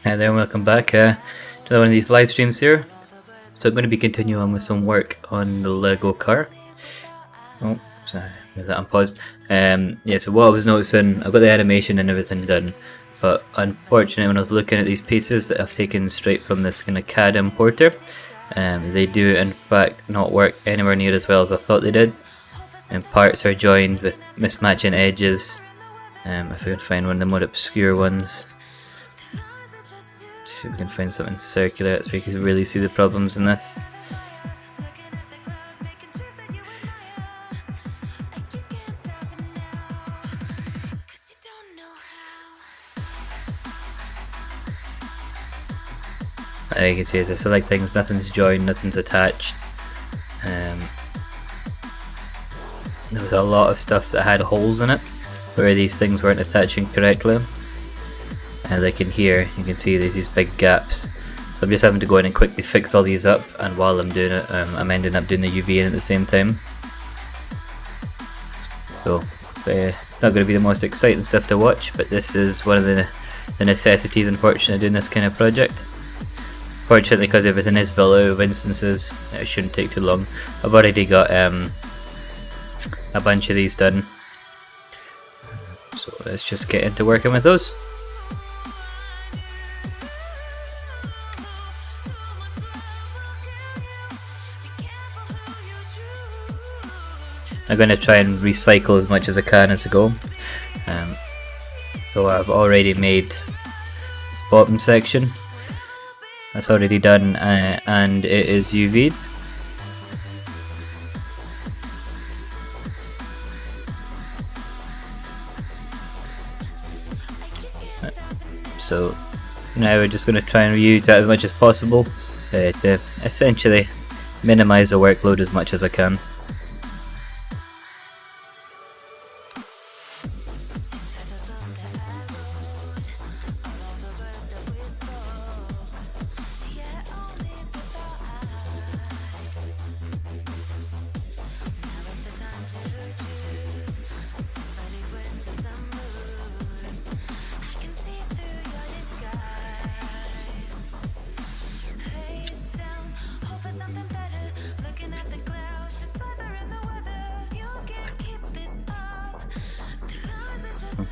Hi there, and welcome back to one of these live streams here. So I'm going to be continuing on with some work on the Lego car. Oh, sorry, with that unpaused. Yeah, so what I was noticing, I've got the animation and everything done, but unfortunately when I was looking at these pieces that I've taken straight from this kind of CAD importer, they do in fact not work anywhere near as well as I thought they did. And parts are joined with mismatching edges. If I can find one of the more obscure ones. See if we can find something circular so we can really see the problems in this. You can see as I select things, nothing's joined, nothing's attached. There was a lot of stuff that had holes in it where these things weren't attaching correctly. And like in here, you can see there's these big gaps. So I'm just having to go in and quickly fix all these up, and while I'm doing it, I'm ending up doing the UV in at the same time. So it's not going to be the most exciting stuff to watch, but this is one of the necessities, unfortunately, doing this kind of project. Fortunately, because everything is built out of instances, it shouldn't take too long. I've already got a bunch of these done, so let's just get into working with those. I'm going to try and recycle as much as I can as I go. So I've already made this bottom section. That's already done, and it is UV'd. So now we're just going to try and reuse that as much as possible to essentially minimize the workload as much as I can.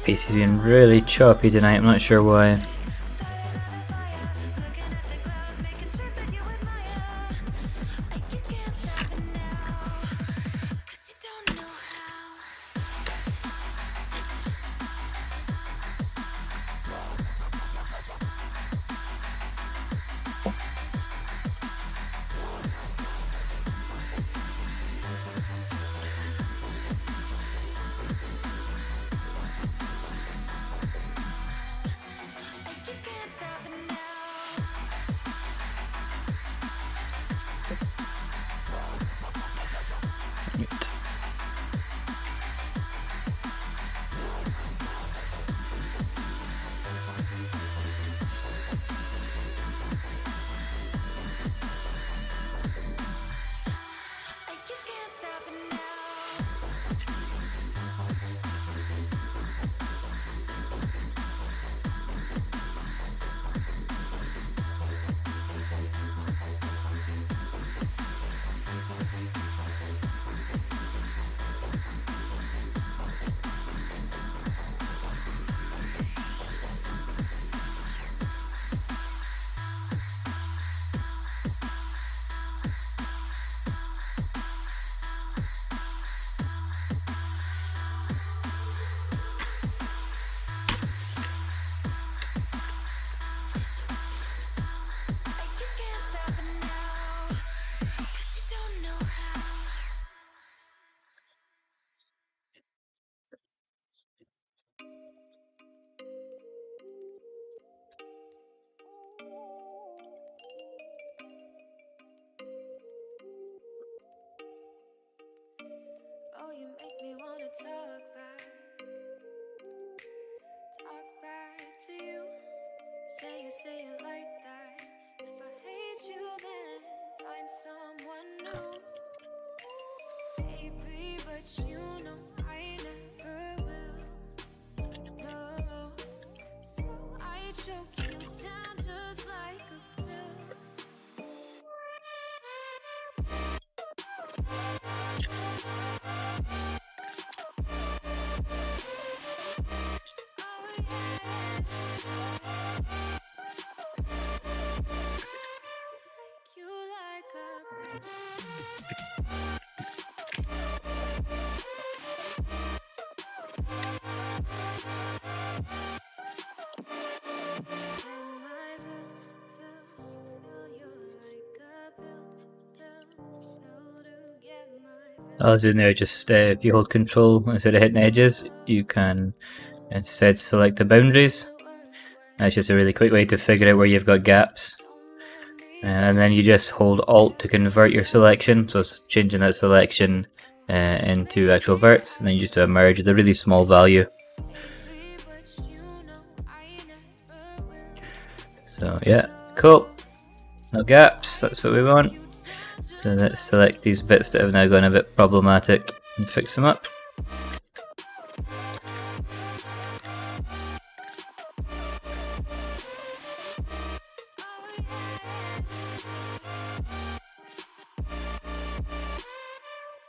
PC's been really choppy tonight, I'm not sure why. You make me wanna talk back to you. Say it like that. If I hate you, then find someone new. Baby, but you know I never will. No, so I choke you down. just like a pill. Take you like a As in there, just if you hold control instead of hitting edges, you can instead select the boundaries. That's just a really quick way to figure out where you've got gaps. And then you just hold Alt to convert your selection, so it's changing that selection into actual verts, and then you just do a merge with a really small value. So yeah, cool. No gaps, that's what we want. So let's select these bits that have now gone a bit problematic and fix them up.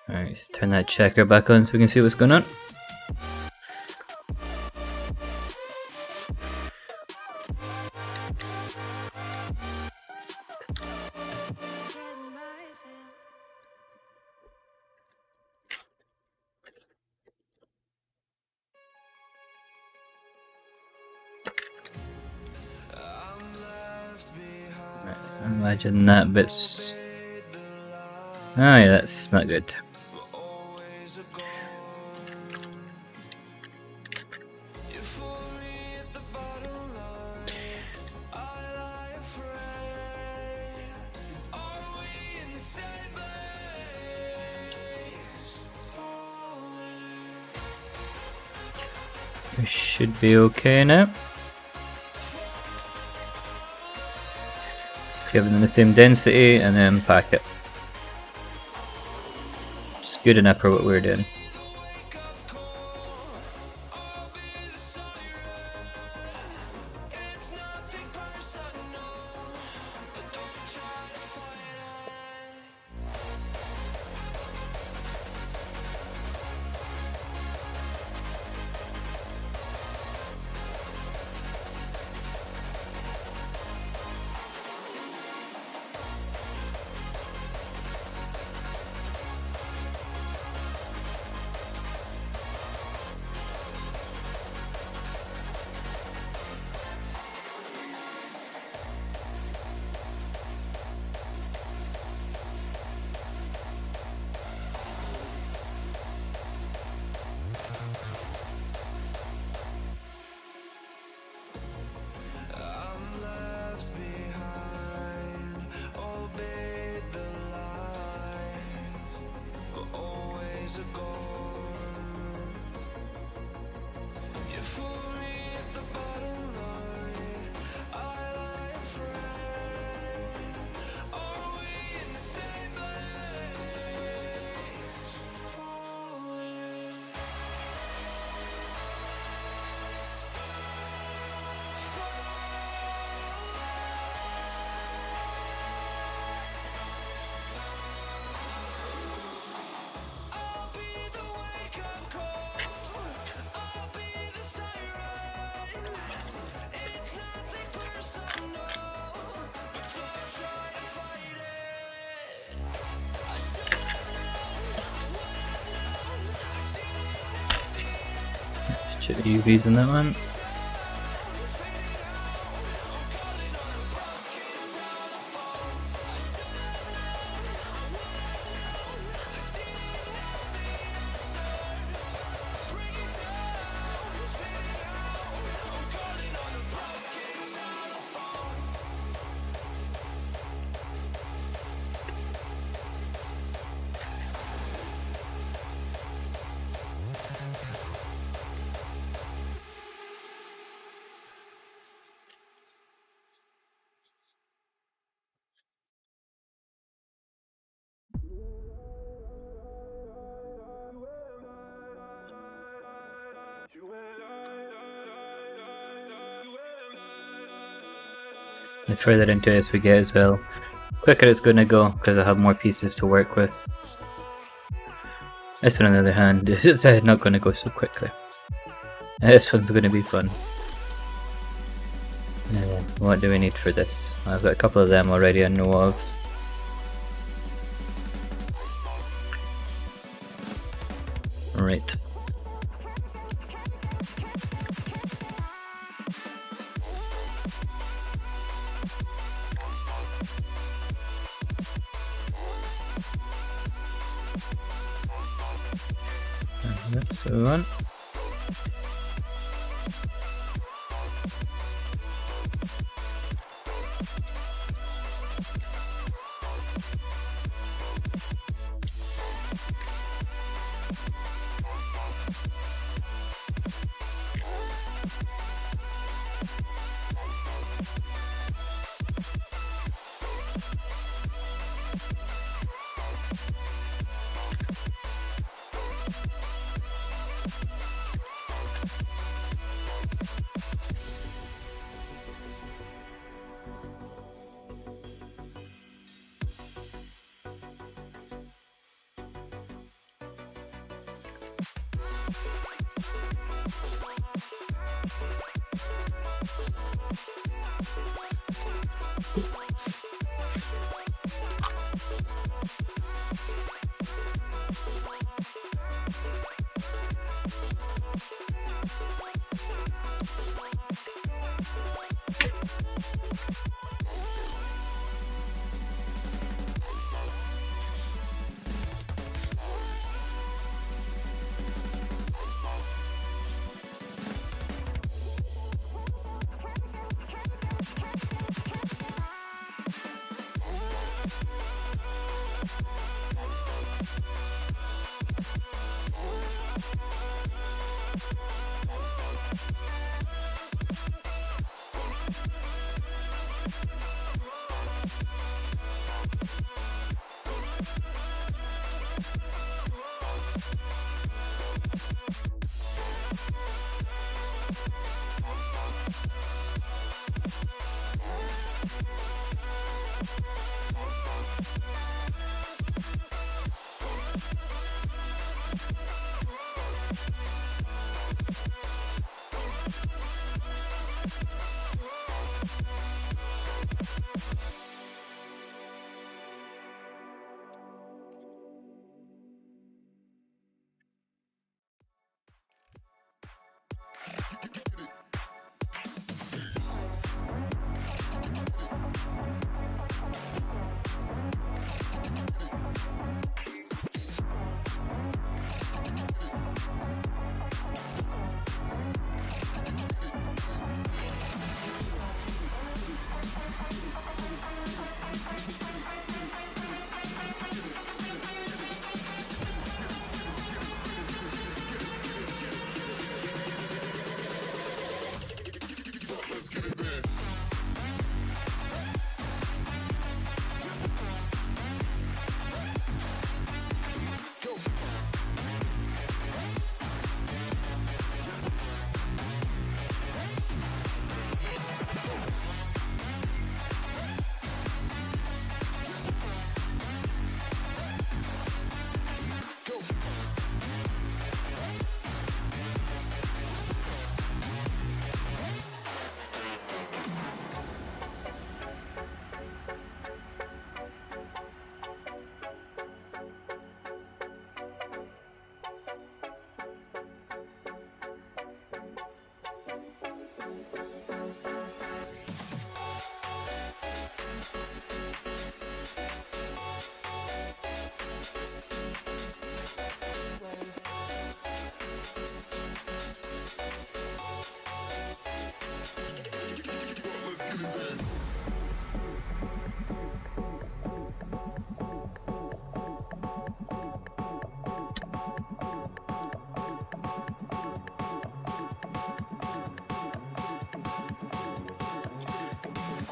Alright, let's turn that checker back on so we can see what's going on. Imagine that bit's... Oh yeah, that's not good. We should be okay now. Just give them the same density and then pack it. Just good enough for what we're doing. Check the UVs in that one. the further into this we get as well, quicker it's going to go because I have more pieces to work with. This one on the other hand is not going to go so quickly. This one's going to be fun. What do we need for this? I've got a couple of them already I know of. Right. That's the one.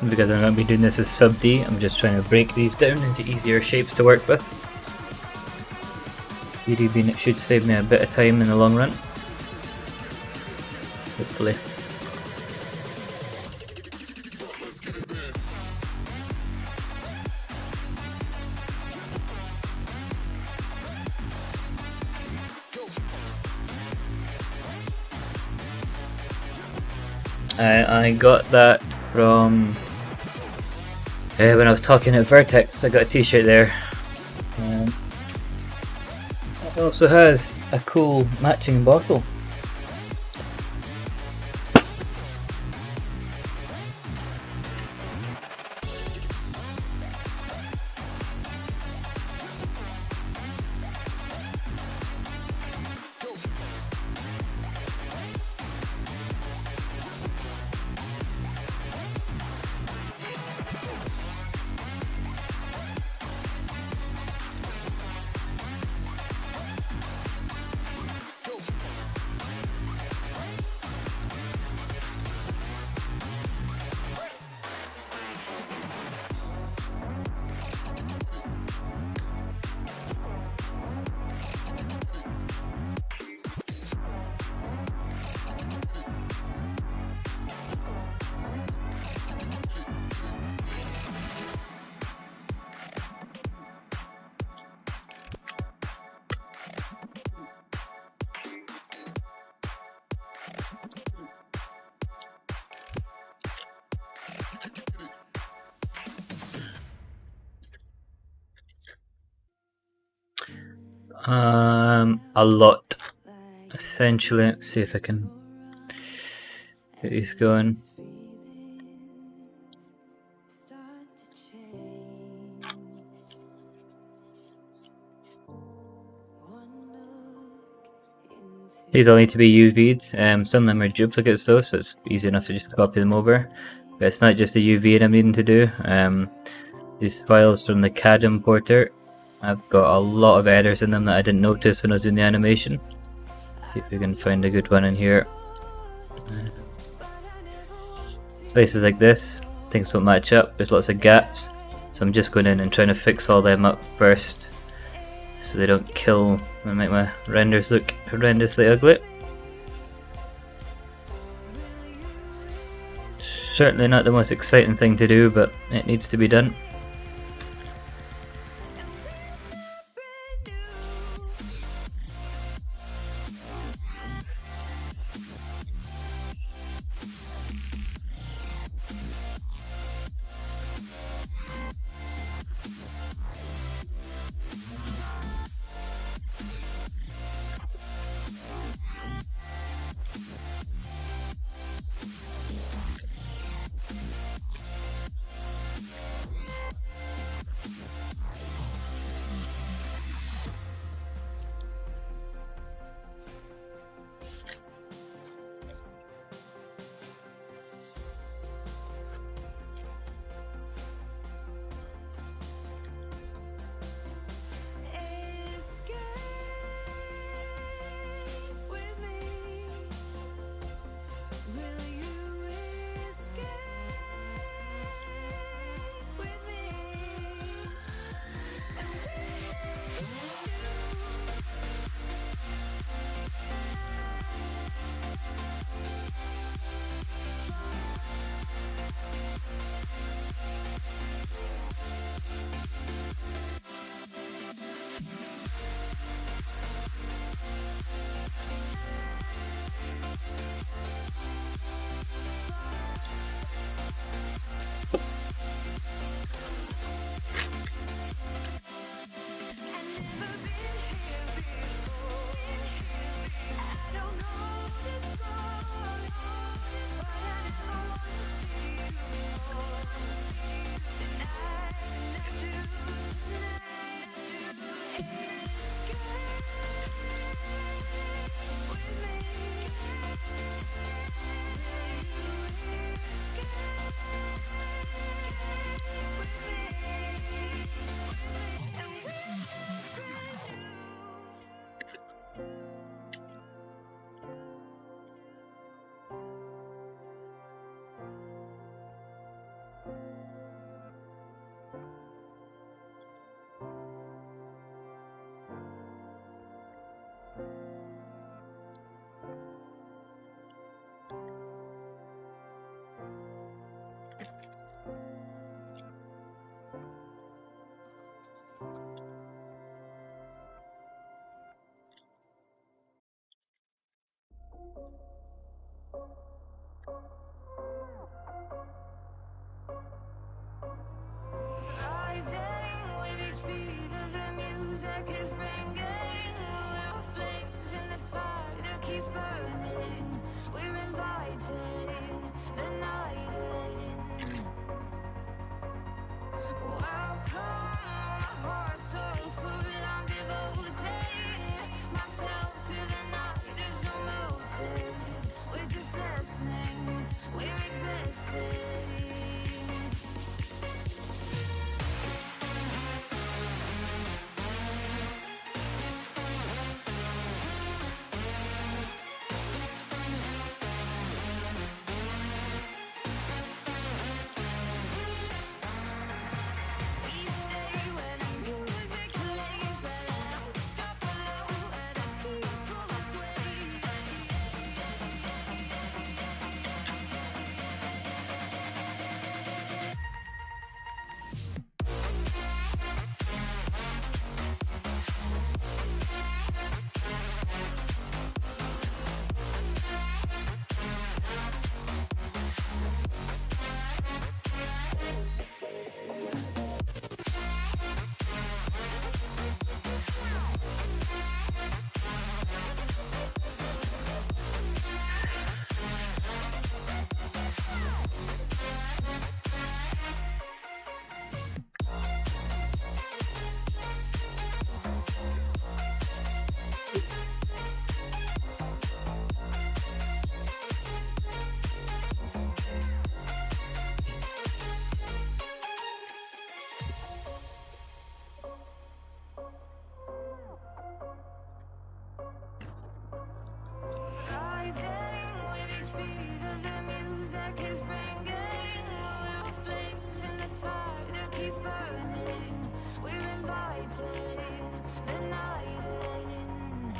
Because I'm going to be doing this as sub D, I'm just trying to break these down into easier shapes to work with. BD being it should save me a bit of time in the long run. Hopefully. I got that from when I was talking at Vertex. I got a t-shirt there. It also has a cool matching bottle. A lot. Essentially, let's see if I can get these going. These all need to be UV'd. Some of them are duplicates though, so it's easy enough to just copy them over. But it's not just the UV I'm needing to do. These files from the CAD importer, I've got a lot of errors in them that I didn't notice when I was doing the animation. See if we can find a good one in here. Places like this, things don't match up, there's lots of gaps. So I'm just going in and trying to fix all them up first, so they don't kill and make my renders look horrendously ugly. Certainly not the most exciting thing to do, but it needs to be done. music is bringing. We're flames in the fire that keeps burning. We're inviting the night in. Welcome, my heart so full. I'm devoting myself to the night. There's no motive. We're just listening. We're existing. We stay when the music plays. Let us drop below where the people sway. Rising with each beat of the music is bringing. We're flames in the fire that keeps burning. We're inviting the night in.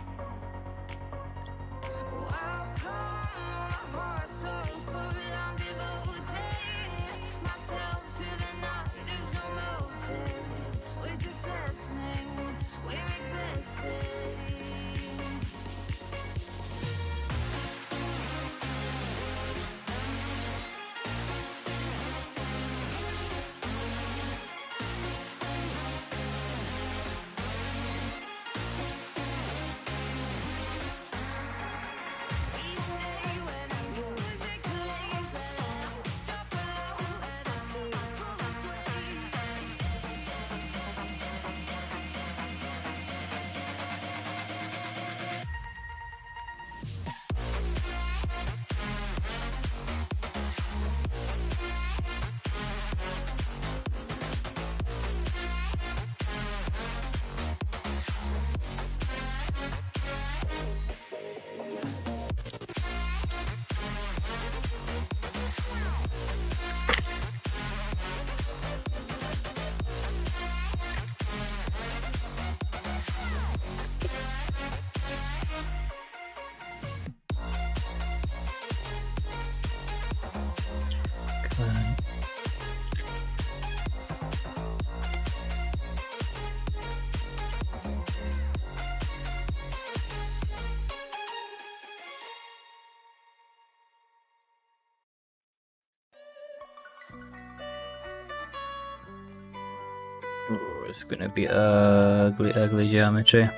Welcome, my heart so full. I'm devoting myself to the night. There's no motive. We're just listening. We're existing. We stay when the music plays. Let us drop below where the people sway. Ooh, it's gonna be ugly, ugly geometry.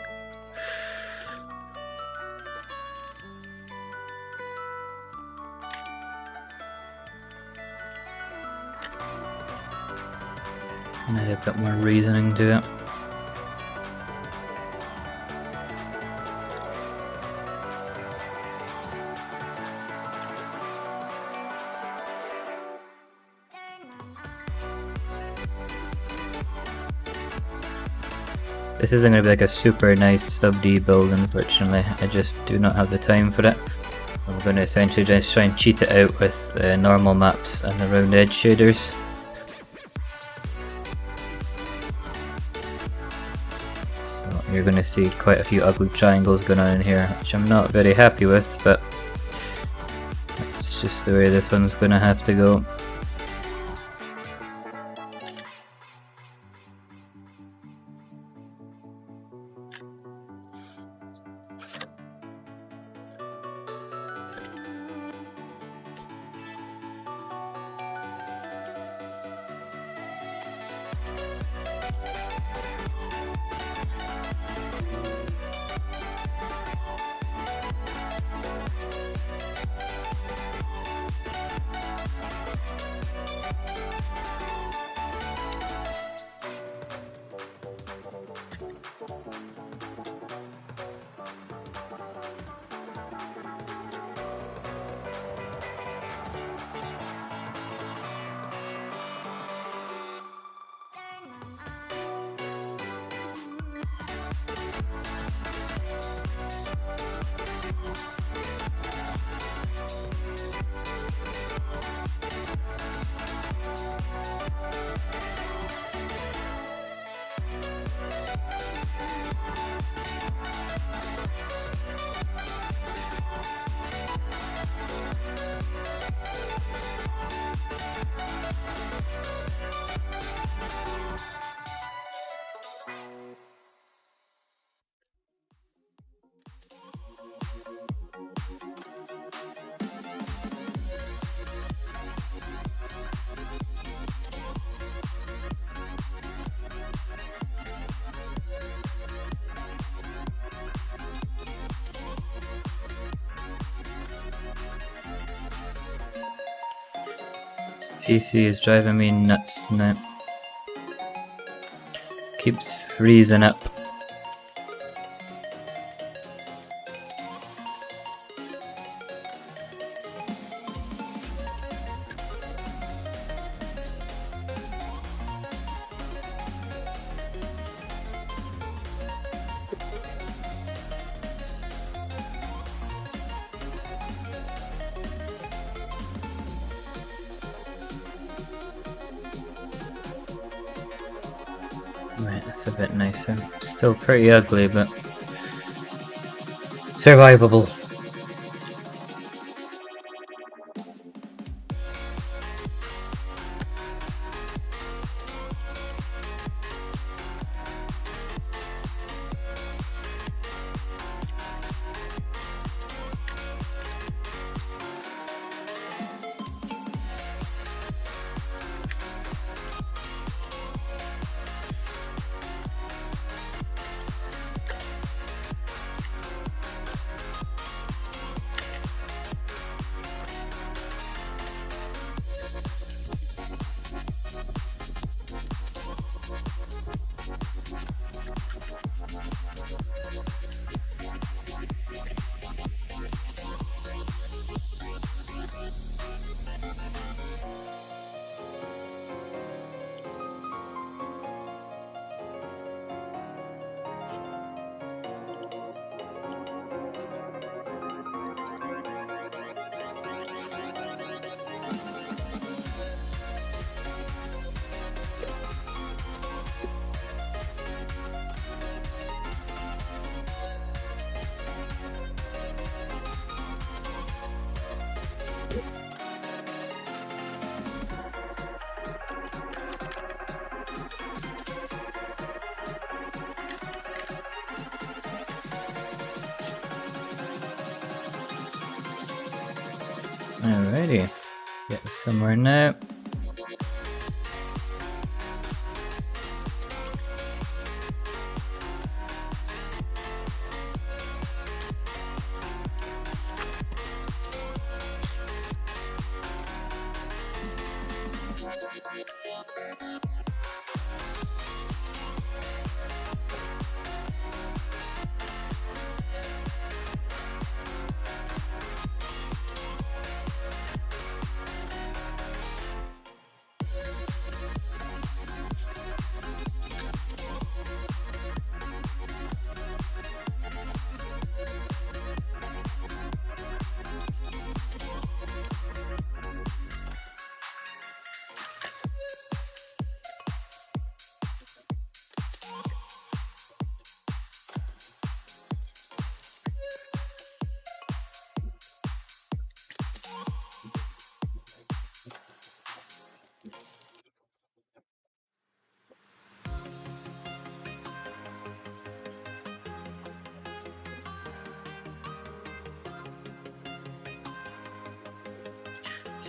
And I have a bit more reasoning to it. This isn't going to be like a super nice sub-D build, unfortunately. I just do not have the time for it. I'm going to essentially just try and cheat it out with normal maps and the round edge shaders. So you're going to see quite a few ugly triangles going on in here, which I'm not very happy with, but that's just the way this one's going to have to go. PC is driving me nuts now. Keeps freezing up. Right, that's a bit nicer. Still pretty ugly, but survivable. Alrighty, get somewhere now.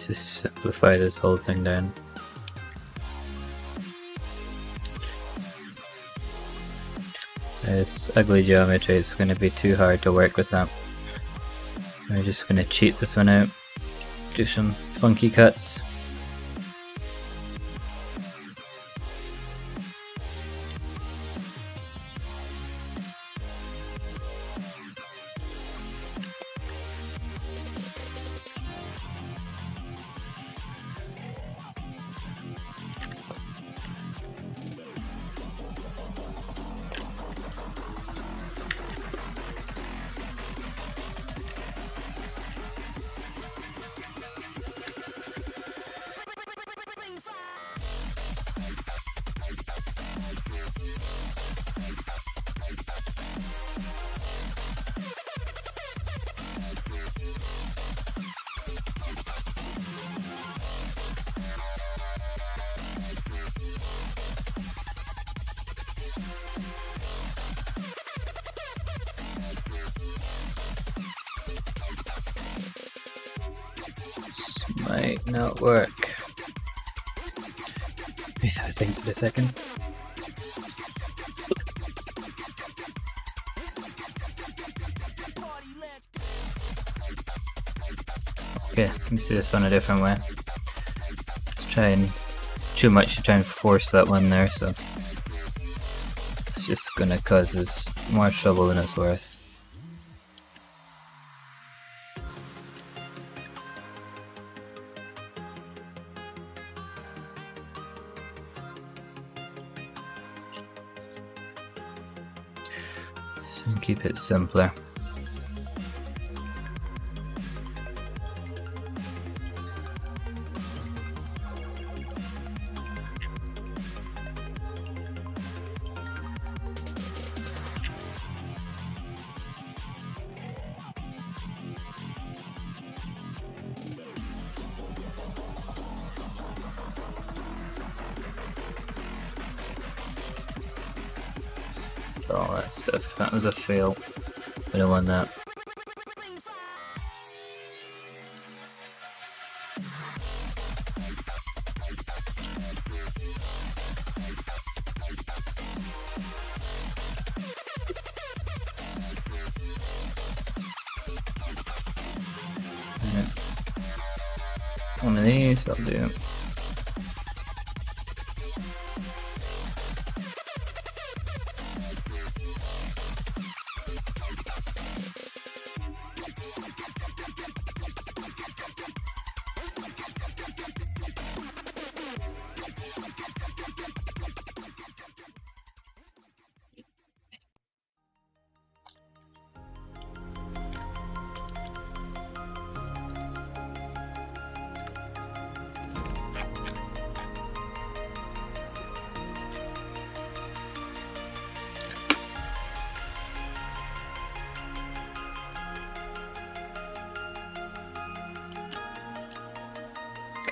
Let's just simplify this whole thing down. This ugly geometry, it's going to be too hard to work with that. We're just going to cheat this one out, do some funky cuts. Might not work. Wait, I think for a second. Okay, let me see this one a different way. Let's trying too much to try and force that one there, so it's just gonna cause us more trouble than it's worth. So keep it simpler. All that stuff. That was a fail. I don't want that. One of these I'll do.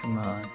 Come on.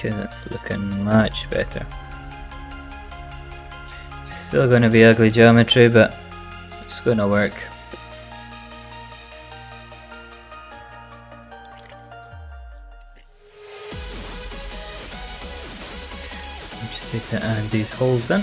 Okay, that's looking much better. Still going to be ugly geometry, but it's going to work. Just need to add these holes in.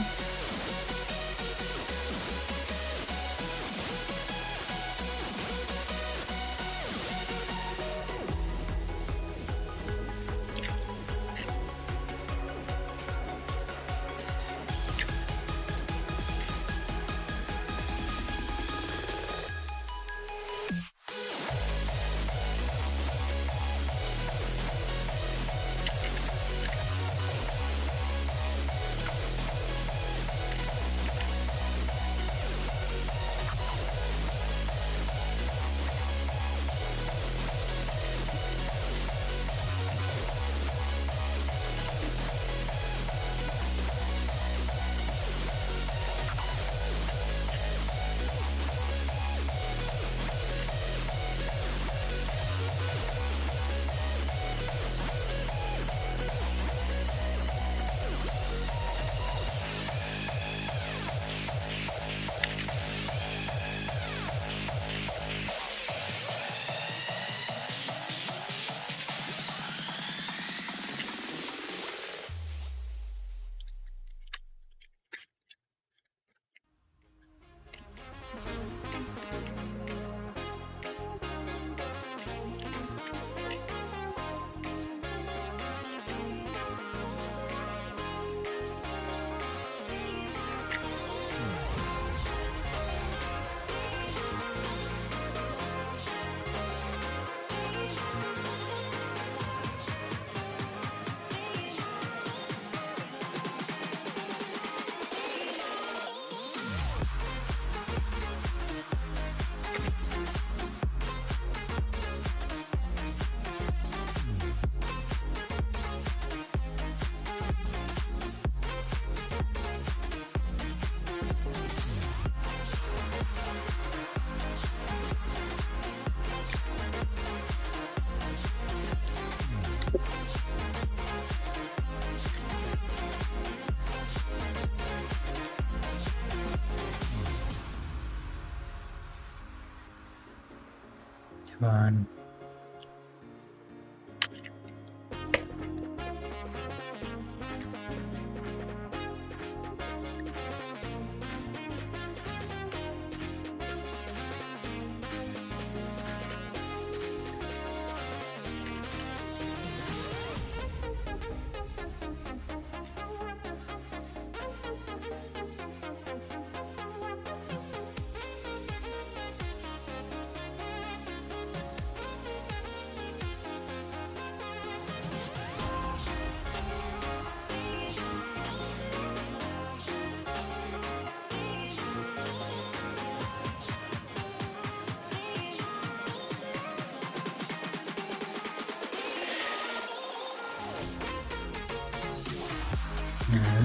Come on.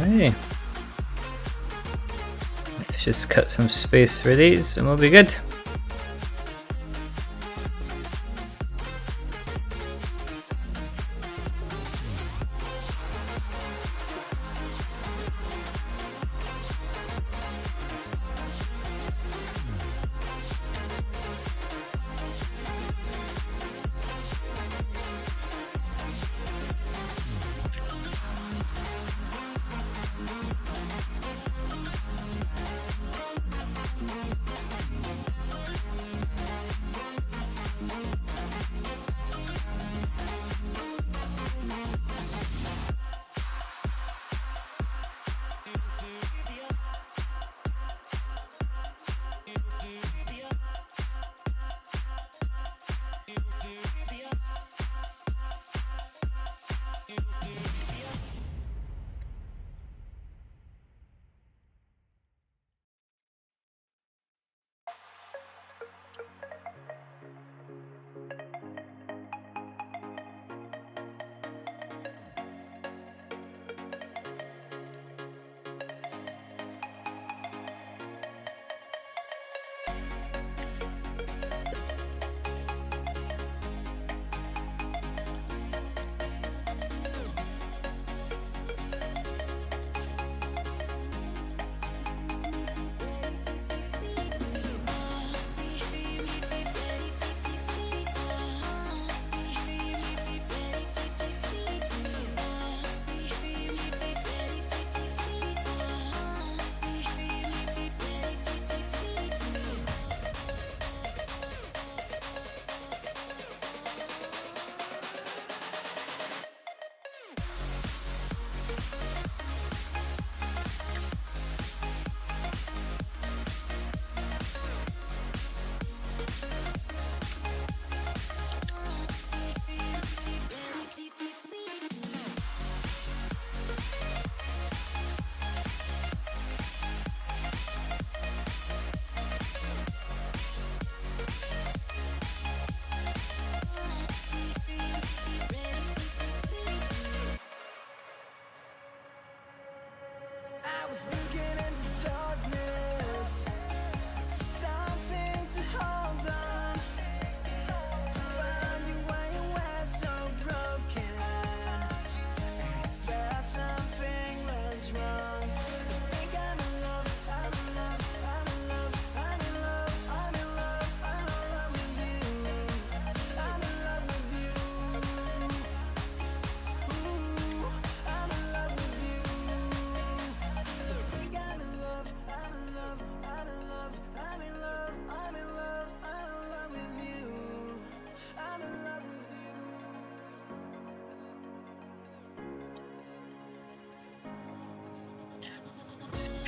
Alright. Let's just cut some space for these and we'll be good.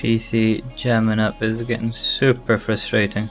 PC jamming up is getting super frustrating.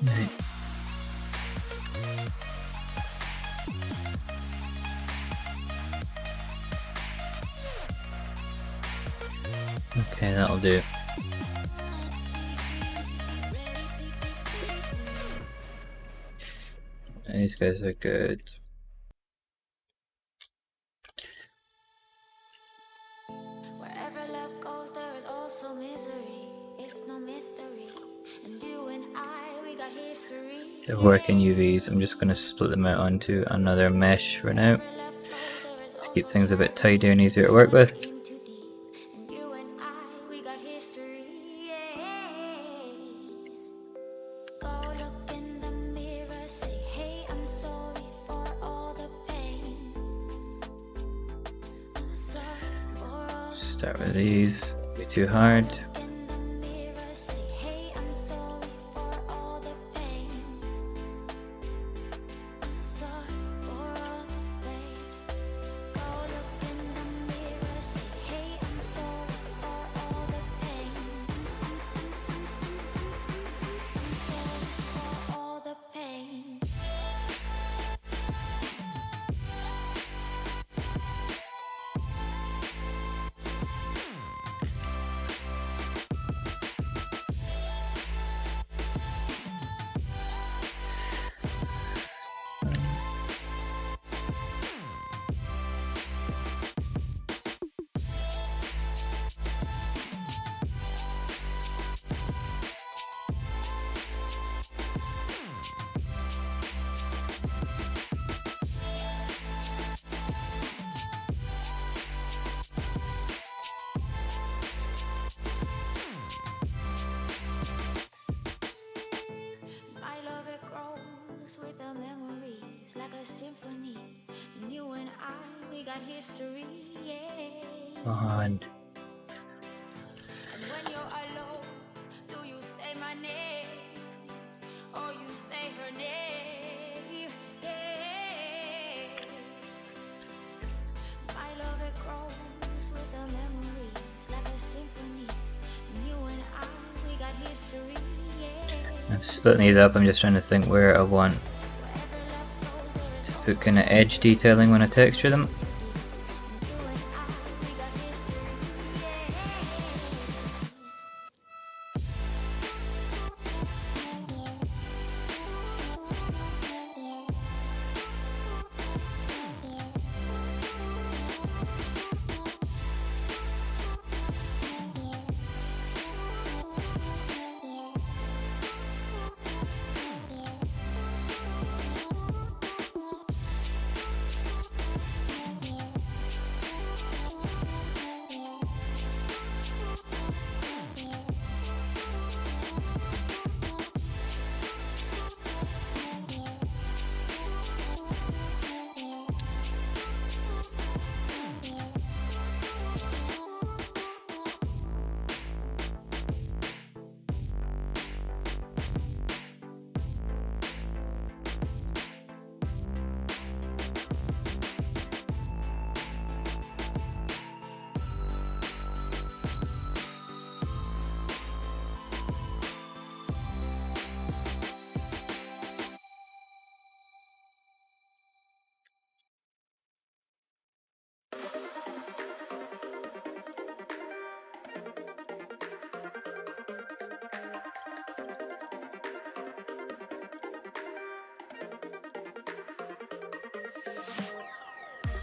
Right. Okay, that'll do. These guys are good. Wherever love goes, there is also misery. It's no mystery. And you and I, we got history. They're working UVs. I'm just going to split them out onto another mesh for now to Wherever love flows, there is keep also things a bit tragedy. tidier and easier to work with. In too deep. And you and I, we got history. Go look in the mirror, say, hey, I'm sorry for all the pain. I'm sorry for all the Start with these. Be too hard. in the mirror, say, hey, I'm sorry for all the pain. I'm sorry for all the pain. Go look in the mirror, say, hey, I'm sorry for all the pain. I'm sorry for all the pain. My love, it grows with the memories like a symphony. And you and I, we got history, yeah. And And when you're alone, do you say my name? Or you say her name? Yeah. My love, it grows with the memories like a symphony. And you and I, we got history, yeah. I'm splitting these up. I'm just trying to think where I want Wherever love flows, there is to put kind of edge detailing when I texture them. you and I, we got history,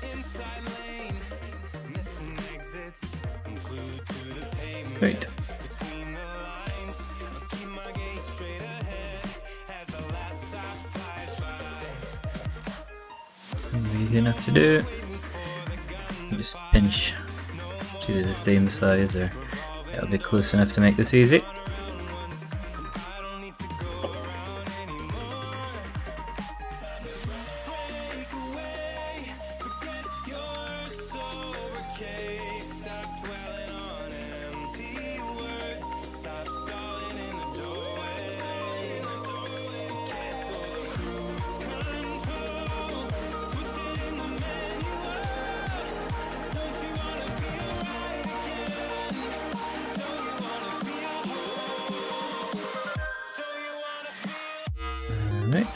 Inside lane, missing exits. I'm glued to the pavement. Great. Between the lines, I'll keep my gaze straight ahead as the last stop flies by. Easy enough to do. Just pinch to the same size, or it'll be close enough to make this easy. I don't need to go around anymore. Break away, forget your sober case. Stop dwelling on empty words. Stop stalling in the doorway. Cancel the cruise control. Switch it in the manual. Don't you wanna feel right again? Don't you wanna feel whole? Don't you wanna feel? Alright.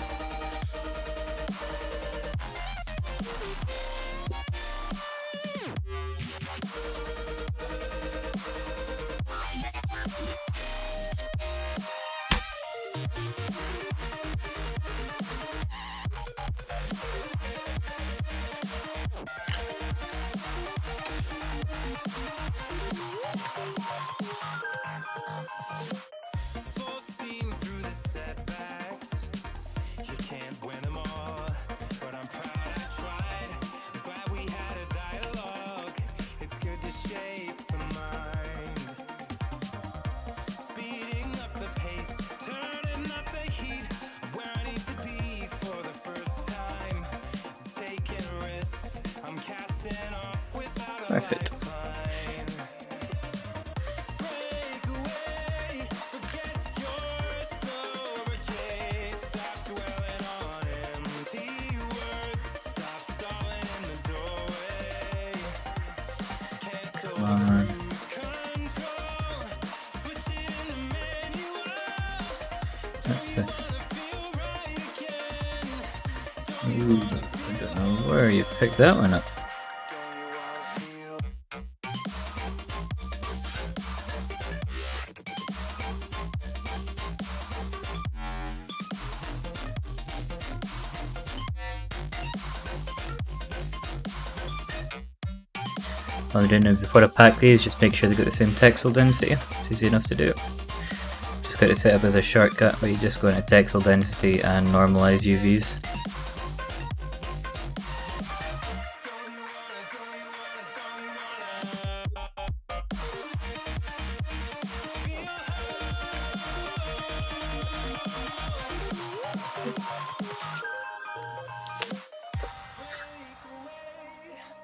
Full steam through the setbacks. You can't win them all, but I'm proud I tried. I'm glad we had a dialogue. It's good to shape the mind. Speeding up the pace, turning up the heat. Where I need to be for the first time. Taking risks, I'm casting off without a Perfect. lifeline. Break away, forget your sober case. Stop dwelling on empty words. Stop stalling in the doorway. Cancel Come on. cruise control. Switch it in the manual. What's this? Feel right again. Ooh, I don't know where you picked that one up. Don't you wanna feel? While you're doing it, before I pack these, just make sure they got the same texel density. It's easy enough to do. Just got to set up as a shortcut where you just go into texel density and normalize UVs.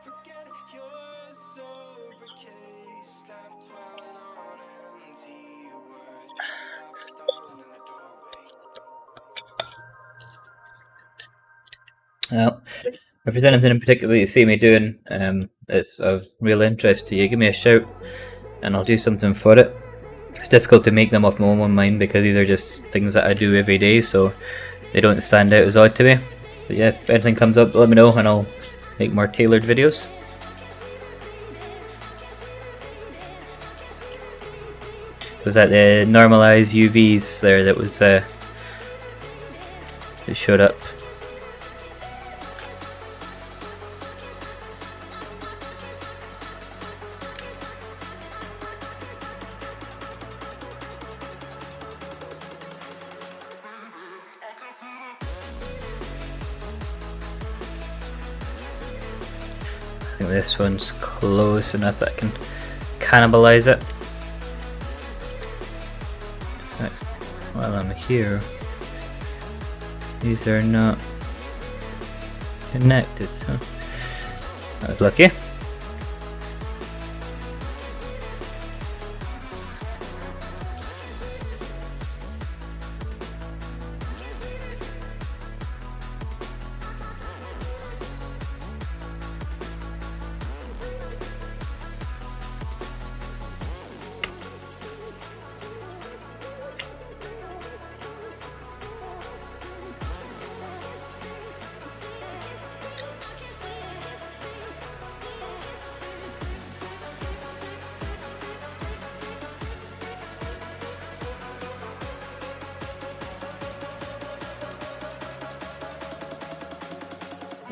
Forget your sober case. Stop dwelling on empty words. Stop stalling in the doorway. Well, if there's anything in particular that you see me doing that's of real interest to you, give me a shout and I'll do something for it. It's difficult to make them off my own mind because these are just things that I do every day, so they don't stand out as odd to me. But yeah, if anything comes up, let me know and I'll make more tailored videos. Was that the normalized UVs there that was that showed up? I think this one's close enough that I can cannibalize it. Right, while I'm here, these are not connected, so I was lucky.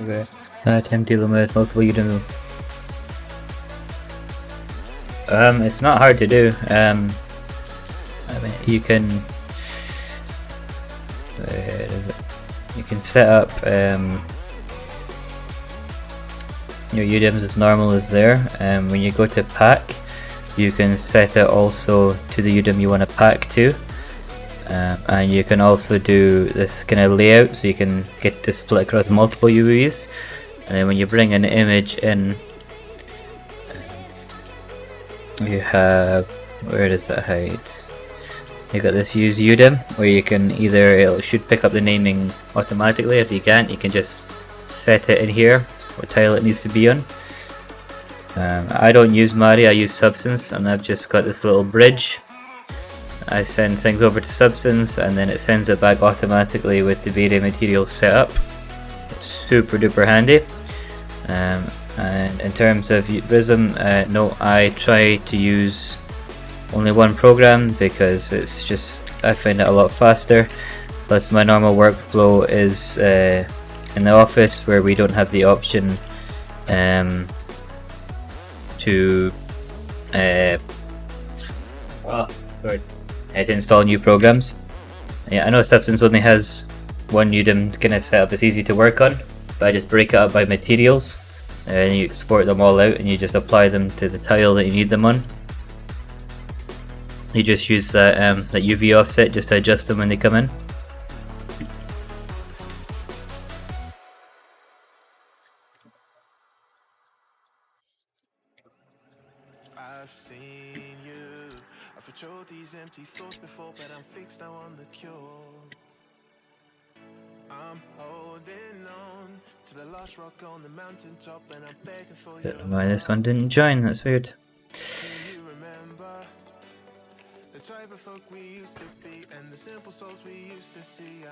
Okay. Attempt dealing with multiple UDEM. It's not hard to do. I mean, you can. Where is it? You can set up your UDEMs as normal as there. When you go to pack, you can set it also to the UDEM you want to pack to. And you can also do this kind of layout, so you can get this split across multiple UVs, and then when you bring an image in, you have, where does that hide? You got this use UDEM, where you can either, it should pick up the naming automatically. If you can't, you can just set it in here what tile it needs to be on. I don't use Mari, I use Substance, and I've just got this little bridge. I send things over to Substance and then it sends it back automatically with the V-Ray materials set up. It's super duper handy. And in terms of Vism, no, I try to use only one program because it's just, I find it a lot faster. Plus my normal workflow is in the office where we don't have the option to to install new programs. Yeah, I know Substance only has one Udemy kind of setup that's easy to work on, but I just break it up by materials and you export them all out and you just apply them to the tile that you need them on. You just use that UV offset just to adjust them when they come in. I've seen you. I've patrolled these empty thoughts before, but I'm fixed now on the cure. I'm holding on to the last rock on the mountaintop, and I'm begging for you. Don't know why this one didn't join, that's weird. Do you remember the type of folk we used to be and the simple souls we used to see?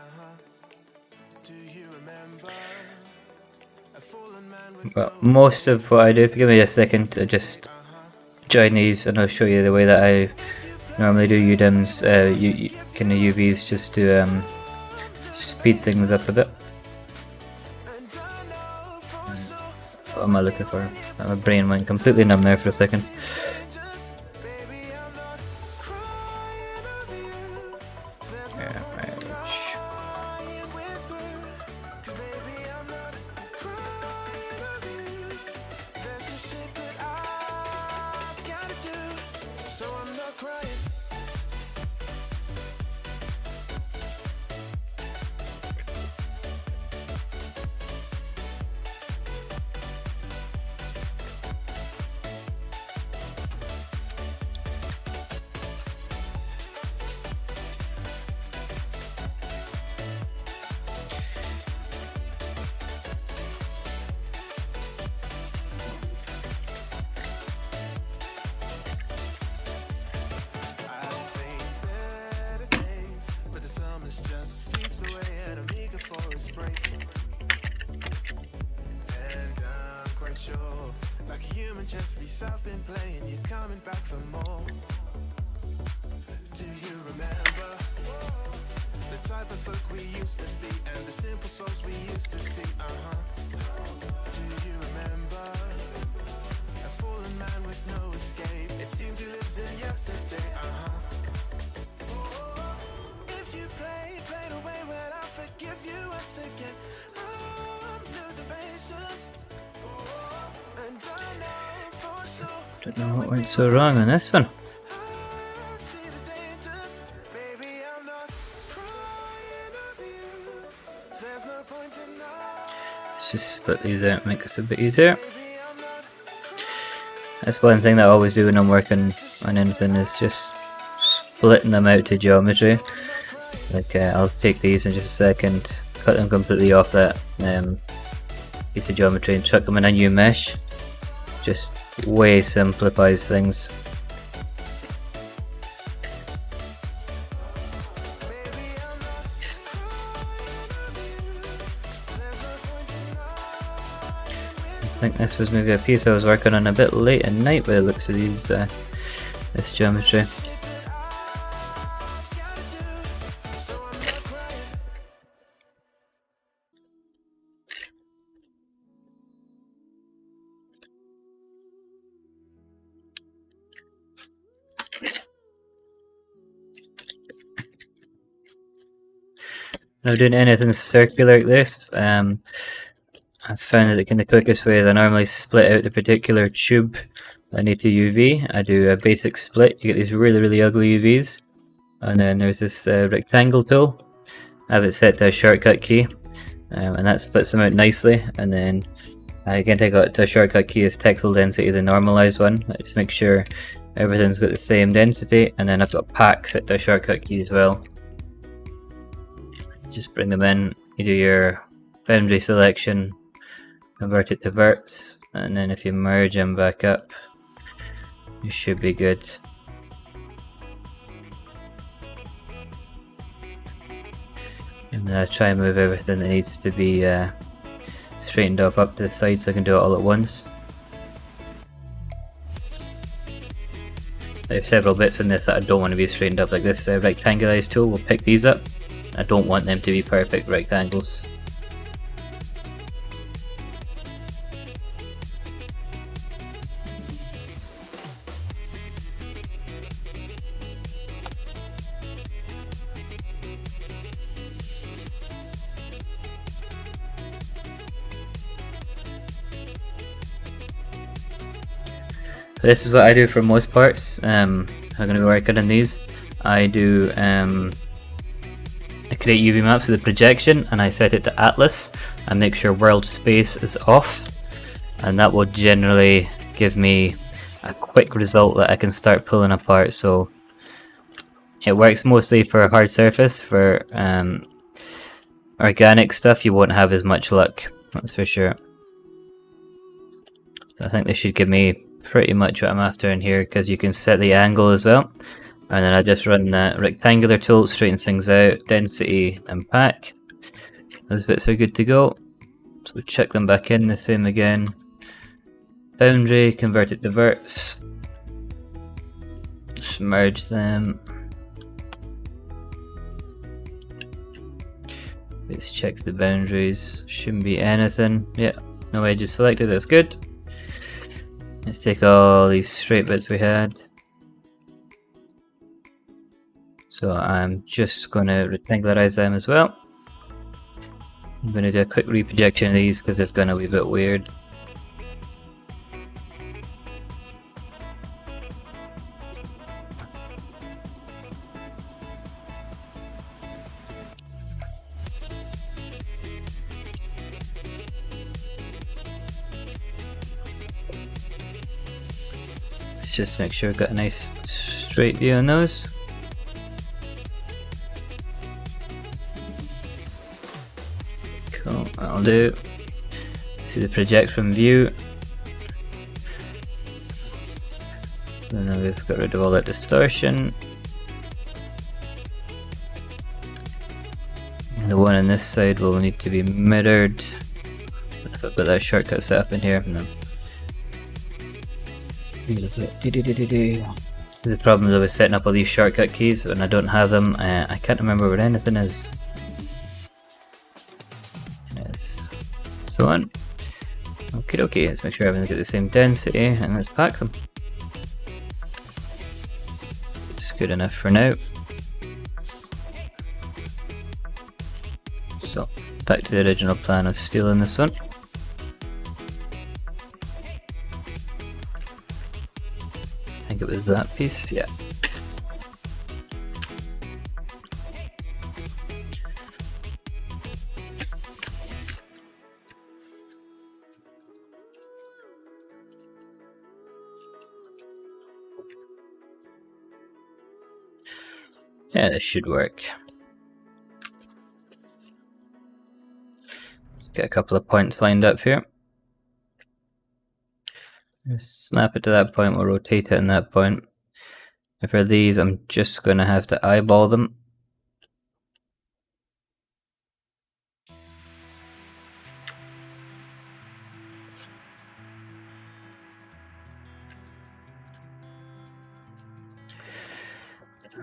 Do you remember a fallen man with But most of what I do, if you give me a second to just join these and I'll show you the way that I normally do UDIMs, kind of UVs, just to speed things up a bit. What am I looking for? My brain went completely numb there for a second. Yeah, right. Just be I've been playing, you're coming back for more. Do you remember the type of folk we used to be and the simple souls we used to see? Do you remember a fallen man with no escape? It seems he lives in yesterday. If you play the way, well, I'll forgive you once again. I'm losing patience, and I know for sure. Don't know what went so wrong on this one. Let's just split these out, make this a bit easier. That's one thing that I always do when I'm working on anything, is just splitting them out to geometry. Like I'll take these in just a second, cut them completely off that piece of geometry and chuck them in a new mesh. Just way simplifies things. I think this was maybe a piece I was working on a bit late at night by the looks of these this geometry. Now doing anything circular like this, I've found that the kind of quickest way is I normally split out the particular tube I need to UV. I do a basic split, you get these really ugly UVs, and then there's this rectangle tool. I have it set to a shortcut key, and that splits them out nicely. And then again, take out to a shortcut key is texel density, the normalized one. I just make sure everything's got the same density, and then I've got pack set to a shortcut key as well. Just bring them in, you do your boundary selection, convert it to verts, and then if you merge them back up, you should be good. And then I try and move everything that needs to be straightened off up to the side so I can do it all at once. There's several bits in this that I don't want to be straightened up, like this rectangularized tool will pick these up. I don't want them to be perfect rectangles. This is what I do for most parts. I'm going to be working on these. I do I create UV maps with the projection and I set it to Atlas and make sure world space is off, and that will generally give me a quick result that I can start pulling apart. So it works mostly for a hard surface. For organic stuff you won't have as much luck, that's for sure. So I think this should give me pretty much what I'm after in here, because you can set the angle as well, and then I just run that rectangular tool, straightens things out, density and pack. Those bits are good to go, so check them back in, the same again. Boundary, convert it to verts, just merge them. Let's check the boundaries, shouldn't be anything. Yeah, no edges selected, that's good. Let's take all these straight bits we had. So I'm just going to rectangularize them as well. I'm going to do a quick reprojection of these because they've gone a wee bit weird. Let's just make sure we've got a nice straight view on those. Cool, that'll do. See the project from view. And then we've got rid of all that distortion. And the one on this side will need to be mirrored. If I've got that shortcut set up in here. No. This is the problem though with setting up all these shortcut keys when I don't have them. I can't remember where anything is. Yes. So on. Okie dokie, let's make sure everything's got the same density and let's pack them. It's good enough for now. So, back to the original plan of stealing this one. I think it was that piece, yeah. Yeah, this should work. Let's get a couple of points lined up here. Just snap it to that point, we'll rotate it in that point. And for these, I'm just going to have to eyeball them.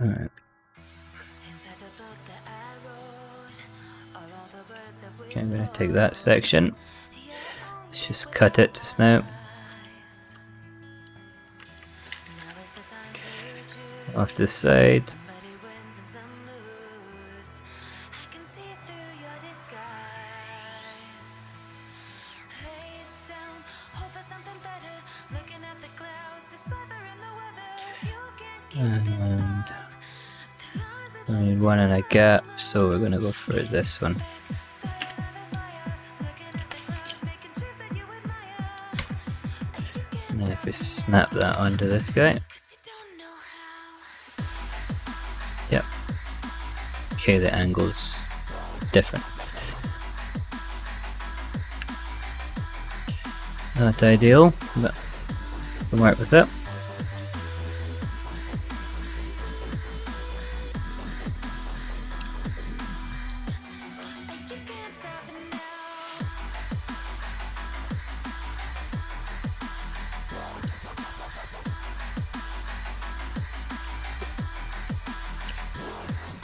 Alright. Okay, I'm going to take that section. Let's just cut it just now. Off this side. And I need one in a gap, so we're going to go for this one. And then if we snap that onto this guy. Yep. Okay, the angle's different. Not ideal, but we'll work with it.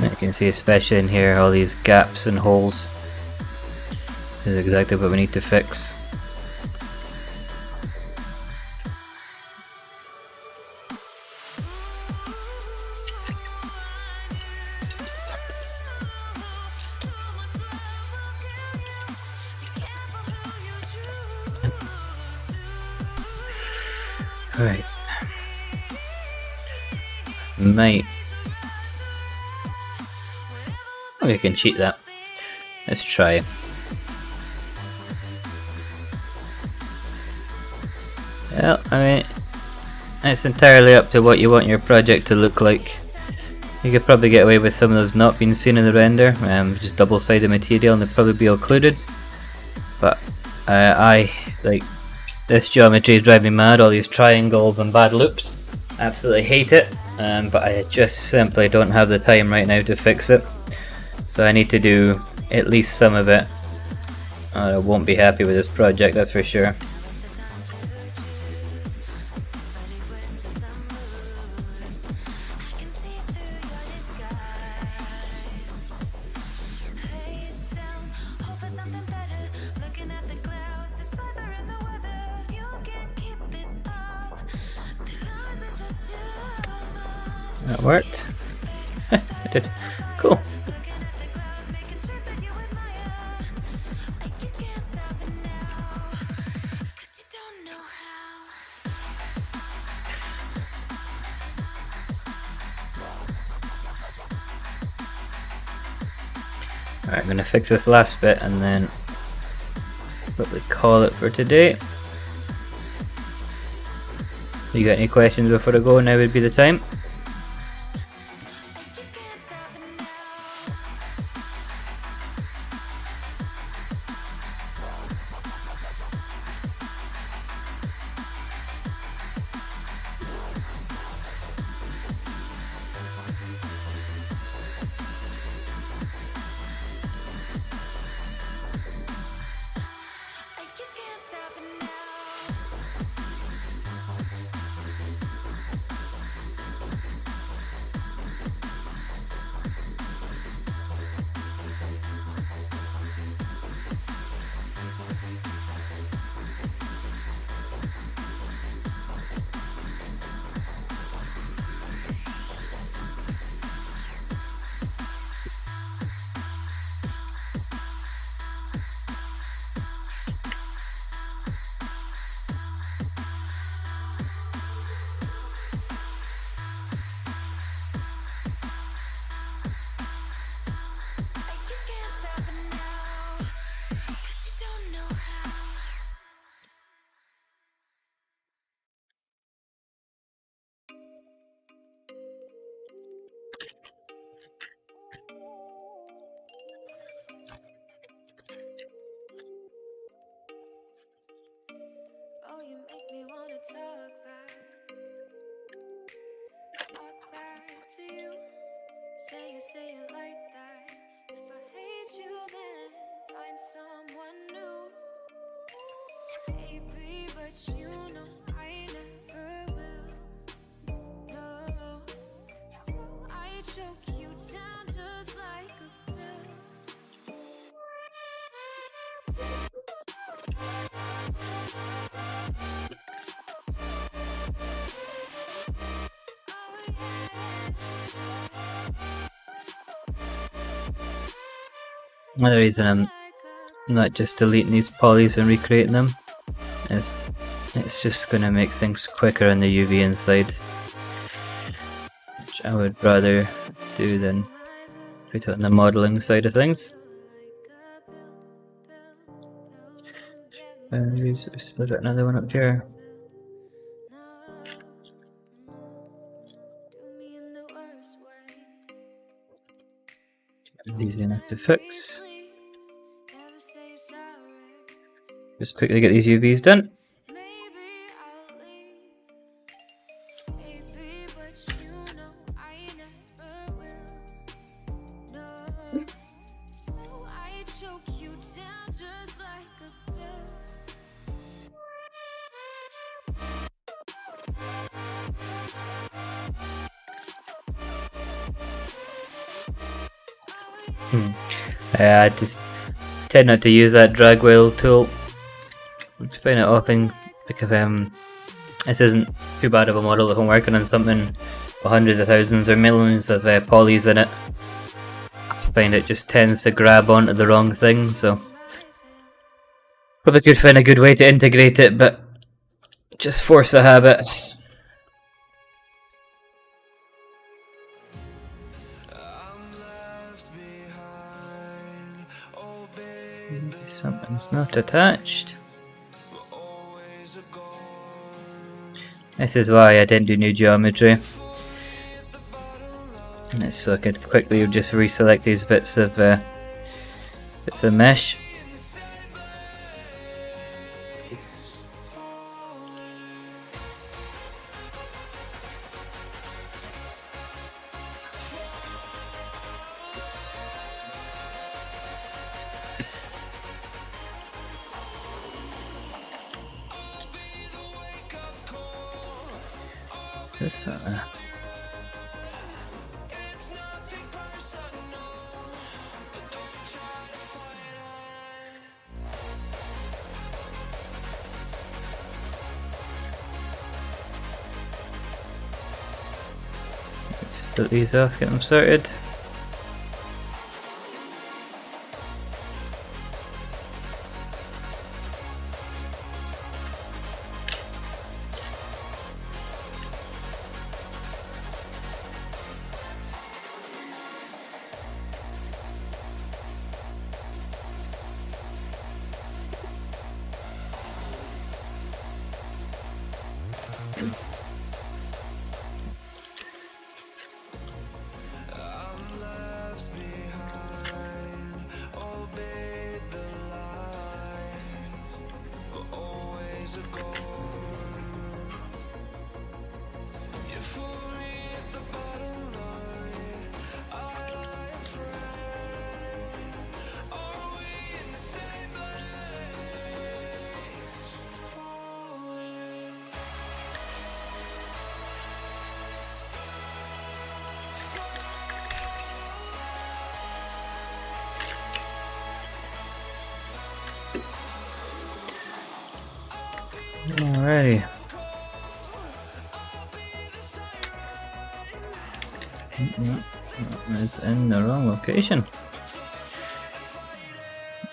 You can see, especially in here, all these gaps and holes. This is exactly what we need to fix. Right. Might. Oh, we can cheat that. Let's try. Well, I mean, it's entirely up to what you want your project to look like. You could probably get away with some of those not being seen in the render, just double-sided material and they'd probably be occluded. But I like this geometry is driving me mad, all these triangles and bad loops. Absolutely hate it, but I just simply don't have the time right now to fix it. So I need to do at least some of it. I won't be happy with this project, that's for sure. That worked. It did. Cool. Alright, I'm going to fix this last bit and then quickly call it for today. You got any questions before I go? Now would be the time. Oh, you make me wanna talk back to you. Say it like that. If I hate you, then find someone new. Baby, but you know I never will. No, so I choke you down just like a pill. Another reason I'm not just deleting these polys and recreating them is it's just going to make things quicker on the UV inside, which I would rather do than put it on the modeling side of things. We've still got another one up here. Easy enough to fix. Just quickly get these UVs done. I just tend not to use that drag wheel tool. I'm spinning it off and because this isn't too bad of a model if I'm working on something with hundreds of thousands or millions of polys in it. I find it just tends to grab onto the wrong thing, so probably could find a good way to integrate it, but just force a habit. Something's not attached. This is why I didn't do new geometry. So I could quickly just reselect these bits of mesh. This split these off, get them sorted. Alrighty. That was in the wrong location.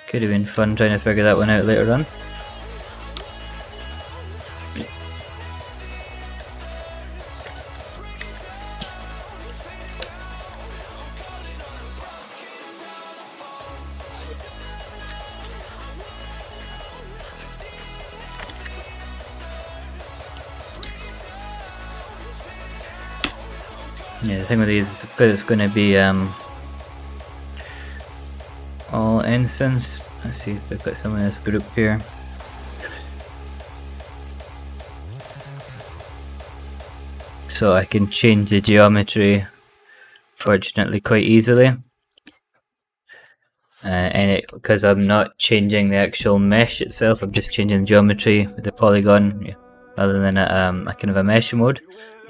Could have been fun trying to figure that one out later on. Yeah, the thing with these is because it's going to be all instance. Let's see if we've got some in this group here. So I can change the geometry, fortunately, quite easily. And because I'm not changing the actual mesh itself, I'm just changing the geometry with the polygon, rather than a kind of a mesh mode.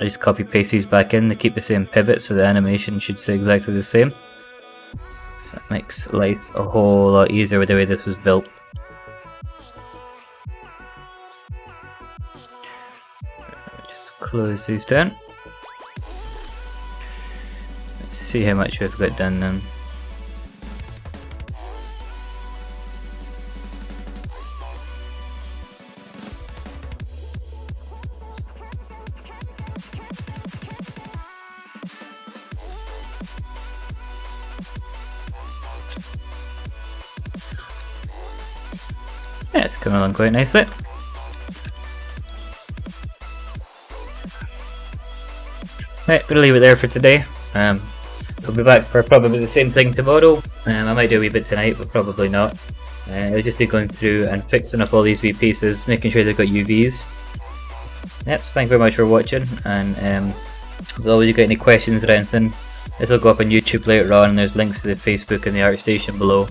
I just copy paste these back in to keep the same pivot, so the animation should stay exactly the same. That makes life a whole lot easier with the way this was built. Just close these down. Let's see how much we've got done then. Yeah, it's coming along quite nicely. Right, gonna leave it there for today. We'll be back for probably the same thing tomorrow. I might do a wee bit tonight, but probably not. I'll just be going through and fixing up all these wee pieces, making sure they've got UVs. Yep, so thank you very much for watching, and as always, you got any questions or anything, this will go up on YouTube later on, and there's links to the Facebook and the ArtStation below.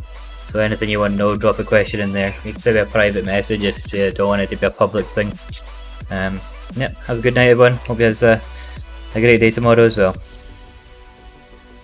So anything you want to know, drop a question in there. You can send me a private message if you don't want it to be a public thing. Yep, have a good night everyone. Hope you have a great day tomorrow as well.